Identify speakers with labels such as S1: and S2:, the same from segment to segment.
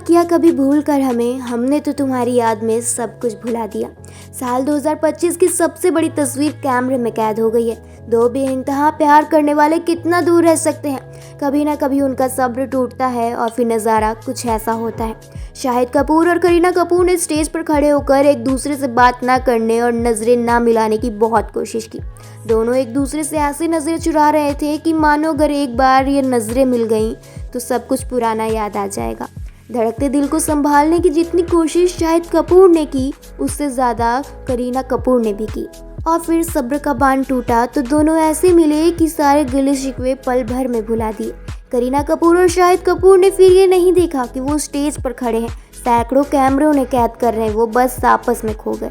S1: मत किया कभी भूल कर हमें, हमने तो तुम्हारी याद में सब कुछ भुला दिया। साल 2025 की सबसे बड़ी तस्वीर कैमरे में कैद हो गई है। दो बेइंतहा प्यार करने वाले कितना दूर रह सकते हैं। कभी ना कभी उनका सब्र टूटता है और फिर नज़ारा कुछ ऐसा होता है। शाहिद कपूर और करीना कपूर ने स्टेज पर खड़े होकर एक दूसरे से बात ना करने और नज़रें ना मिलाने की बहुत कोशिश की। दोनों एक दूसरे से ऐसे नज़रें चुरा रहे थे कि मानो अगर एक बार ये नज़रें मिल गईं तो सब कुछ पुराना याद आ जाएगा। धड़कते दिल को संभालने की जितनी कोशिश शाहिद कपूर ने की, उससे ज़्यादा करीना कपूर ने भी की। और फिर सब्र का बांध टूटा तो दोनों ऐसे मिले कि सारे गिले शिकवे पल भर में भुला दिए। करीना कपूर और शाहिद कपूर ने फिर ये नहीं देखा कि वो स्टेज पर खड़े हैं, सैकड़ों कैमरों ने कैद कर रहे हैं, वो बस आपस में खो गए।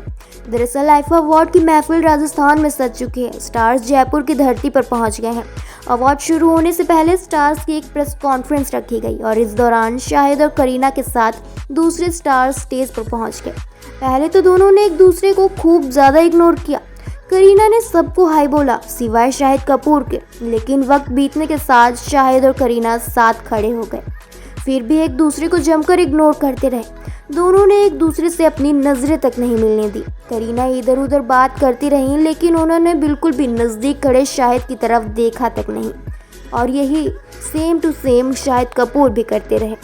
S1: दरअसल आईफा अवार्ड की महफिल राजस्थान में सज चुकी है। स्टार्स जयपुर की धरती पर पहुंच गए हैं। अवार्ड शुरू होने से पहले स्टार्स की एक प्रेस कॉन्फ्रेंस रखी गई और इस दौरान शाहिद और करीना के साथ दूसरे स्टार्स स्टेज पर पहुंच गए। पहले तो दोनों ने एक दूसरे को खूब ज़्यादा इग्नोर किया। करीना ने सबको हाय बोला सिवाय शाहिद कपूर के, लेकिन वक्त बीतने के साथ शाहिद और करीना साथ खड़े हो गए। फिर भी एक दूसरे को जमकर इग्नोर करते रहे। दोनों ने एक दूसरे से अपनी नज़रें तक नहीं मिलने दी। करीना इधर उधर बात करती रहीं, लेकिन उन्होंने बिल्कुल भी नज़दीक खड़े शाहिद की तरफ देखा तक नहीं। और यही same to same Shahid Kapoor भी करते रहे।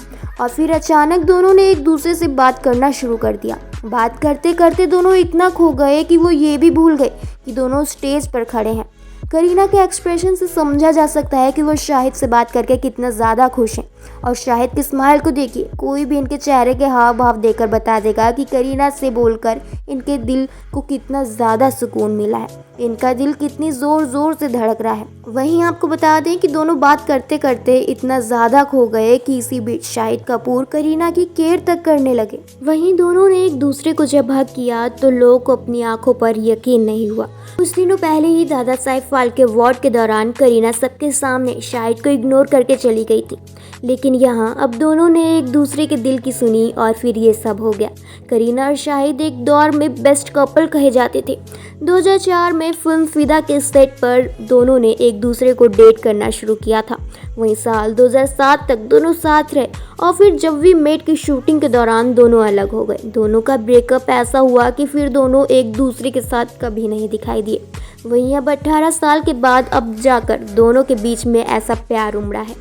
S1: और फिर अचानक दोनों ने एक दूसरे से बात करना शुरू कर दिया। बात करते करते दोनों इतना खो गए कि वो ये भी भूल गए कि दोनों स्टेज पर खड़े हैं। करीना के एक्सप्रेशन से समझा जा सकता है कि वो शाहिद से बात करके कितना ज़्यादा खुश हैं। और शाहिद की स्माइल को देखिए, कोई भी इनके चेहरे के हाव भाव देखकर बता देगा कि करीना से बोलकर इनके दिल को कितना ज़्यादा सुकून मिला है, इनका दिल कितनी ज़ोर ज़ोर से धड़क रहा है। वहीं आपको बता दें कि दोनों बात करते करते इतना ज़्यादा खो गए कि इसी बीच शाहिद कपूर करीना की केयर तक करने लगे। वहीं दोनों ने एक दूसरे को जब हग किया तो लोगों को अपनी आंखों पर यकीन नहीं हुआ। कुछ दिनों पहले ही दादा साहब फाल्के अवार्ड के दौरान करीना सबके सामने शाहिद को इग्नोर करके चली गई थी, लेकिन यहाँ अब दोनों ने एक दूसरे के दिल की सुनी और फिर ये सब हो गया। करीना और शाहिद एक दौर में बेस्ट कपल कहे जाते थे। 2004 में फिल्म फिदा के सेट पर दोनों ने एक दूसरे को डेट करना शुरू किया था। वहीं साल 2007 तक दोनों साथ रहे और फिर जब वी मेट की शूटिंग के दौरान दोनों अलग हो गए। दोनों का ब्रेकअप ऐसा हुआ कि फिर दोनों एक दूसरे के साथ कभी नहीं दिखाई दिए। वहीं अब 18 साल के बाद अब जाकर दोनों के बीच में ऐसा प्यार उमड़ा है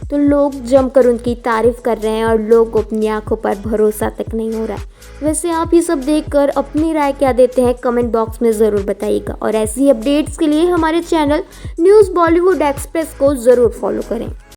S1: तो लोग जमकर उनकी तारीफ कर रहे हैं और लोग अपनी आंखों पर भरोसा तक नहीं हो रहा है। वैसे आप ये सब देखकर अपनी राय क्या देते हैं कमेंट बॉक्स में ज़रूर बताइएगा और ऐसी अपडेट्स के लिए हमारे चैनल न्यूज़ बॉलीवुड एक्सप्रेस को ज़रूर फॉलो करें।